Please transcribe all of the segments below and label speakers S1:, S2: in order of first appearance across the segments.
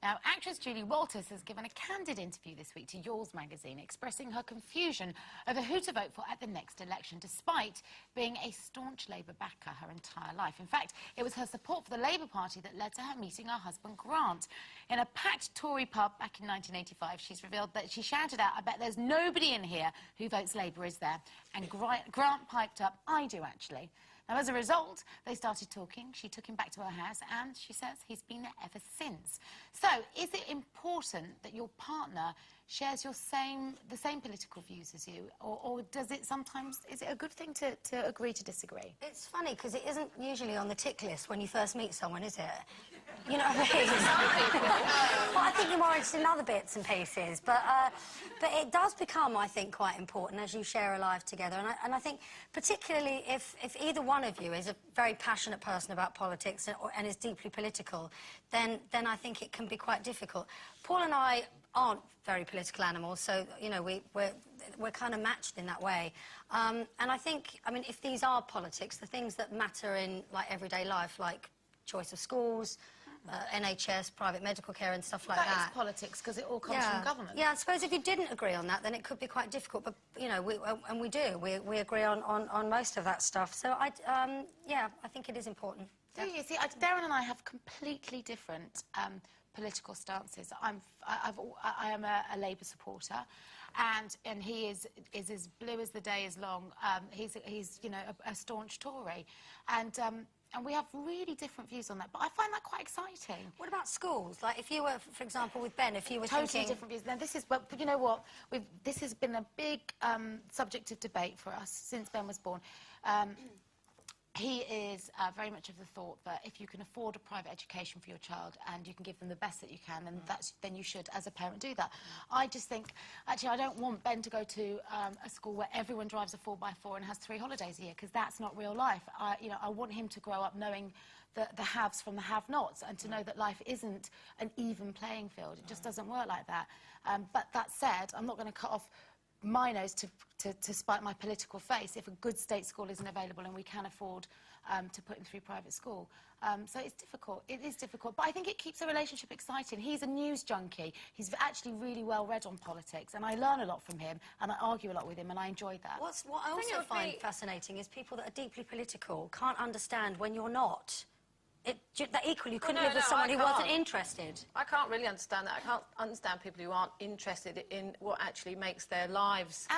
S1: Now, actress Julie Walters has given a candid interview this week to Yours magazine, expressing her confusion over who to vote for at the next election, despite being a staunch Labour backer her entire life. In fact, it was her support for the Labour Party that led to her meeting her husband Grant. In a packed Tory pub back in 1985, she's revealed that she shouted out, "I bet there's nobody in here who votes Labour, is there?" And Grant piped up, "I do, actually." Now, as a result, they started talking. She took him back to her house, and she says he's been there ever since. So, is it important that your partner shares the same political views as you, or does it sometimes, is it a good thing to agree to disagree?
S2: It's funny, because it isn't usually on the tick list when you first meet someone, is it? You know what I mean? Well, I think you're more interested in other bits and pieces, but it does become, I think, quite important as you share a life together, and I think particularly if either one of you is a very passionate person about politics and is deeply political, then I think it can be quite difficult. Paul and I aren't very political animals, so, you know, we're kind of matched in that way. And I think, I mean, if these are politics, the things that matter in, like, everyday life, like choice of schools, NHS, private medical care and stuff like that.
S1: That is politics, because it all comes from government.
S2: Yeah, I suppose if you didn't agree on that, then it could be quite difficult, but, you know, we do. We agree on most of that stuff. So, yeah, I think it is important.
S1: Do you see, Darren and I have completely different political stances. I am a Labour supporter, and he is as blue as the day is long. He's you know, a staunch Tory, and we have really different views on that, but I find that quite exciting.
S2: What about schools? Like, if you were, for example, with Ben, if you were
S1: totally different views. Now, this is, but you know what? This has been a big subject of debate for us since Ben was born. He is very much of the thought that if you can afford a private education for your child and you can give them the best that you can, then you should, as a parent, do that. I just think, actually, I don't want Ben to go to a school where everyone drives a 4x4 and has 3 holidays a year, because that's not real life. You know, I want him to grow up knowing the haves from the have-nots, and to know that life isn't an even playing field. It just doesn't work like that. But that said, I'm not going to cut off my nose to spite my political face if a good state school isn't available and we can afford to put him through private school. So it's difficult. It is difficult. But I think it keeps the relationship exciting. He's a news junkie. He's actually really well read on politics, and I learn a lot from him, and I argue a lot with him, and I enjoyed that.
S2: What I also find fascinating is people that are deeply political can't understand when you're not. That equally, you couldn't live with someone who wasn't interested.
S3: I can't really understand that. I can't understand people who aren't interested in what actually makes their lives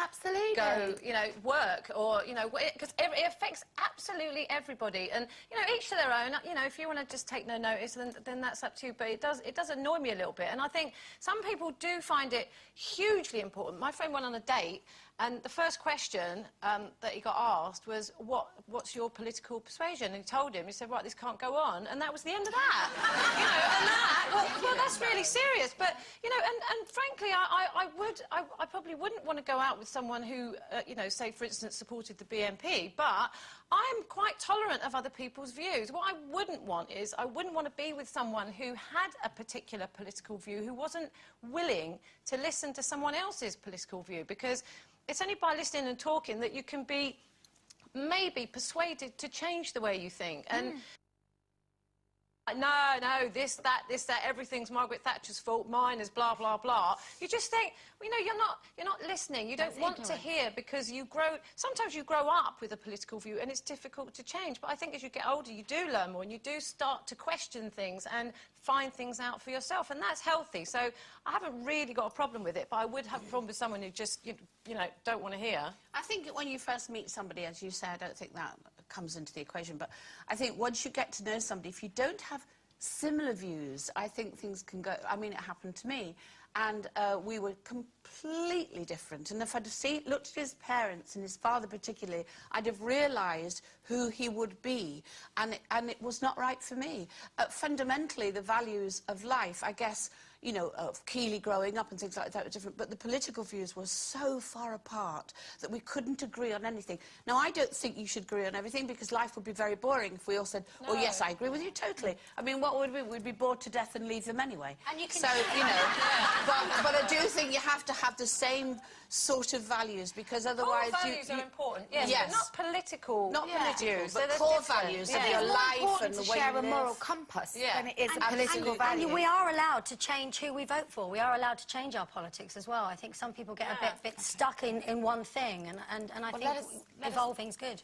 S3: go, you know, work, or, you know, because it affects absolutely everybody. And, you know, each to their own. You know, if you want to just take no notice, then that's up to you. But it does annoy me a little bit. And I think some people do find it hugely important. My friend went on a date, and the first question that he got asked was, what's your political persuasion? And he told him, he said, right, this can't go on. And that was the end of that. You know, and that, well, that's really serious. But, you know, and frankly, I probably wouldn't want to go out with someone who, you know, say, for instance, supported the BNP, but I'm quite tolerant of other people's views. What I wouldn't want is, I wouldn't want to be with someone who had a particular political view, who wasn't willing to listen to someone else's political view, because it's only by listening and talking that you can be maybe persuaded to change the way you think. And no, this, that, everything's Margaret Thatcher's fault, mine is blah, blah, blah. You just think, well, you know, you're not listening. You don't want to hear, because sometimes you grow up with a political view and it's difficult to change. But I think as you get older, you do learn more, and you do start to question things and find things out for yourself, and that's healthy. So I haven't really got a problem with it, but I would have a problem with someone who just, you know, don't want to hear.
S4: I think when you first meet somebody, as you say, I don't think that comes into the equation, but I think once you get to know somebody, if you don't have similar views, I think things can go... I mean, it happened to me, and we were completely different. And if I'd looked at his parents, and his father particularly, I'd have realised who he would be, and it was not right for me. Fundamentally, the values of life, I guess, you know, of Keeley growing up and things like that were different, but the political views were so far apart that we couldn't agree on anything. Now, I don't think you should agree on everything, because life would be very boring if we all said, oh, yes, I agree with you totally. I mean, what would we? We'd be bored to death and leave them anyway.
S2: And you can...
S4: So, you know, but I do think you have to have the same sort of values, because otherwise...
S3: Core values are important, yes, but not political.
S4: Not political,
S3: views,
S4: but core values of your life and the way you live.
S1: It's more important to share a moral compass than it is a political value.
S2: And we are allowed to change who we vote for. We are allowed to change our politics as well. I think some people get a bit stuck in one thing, and I think evolving's good.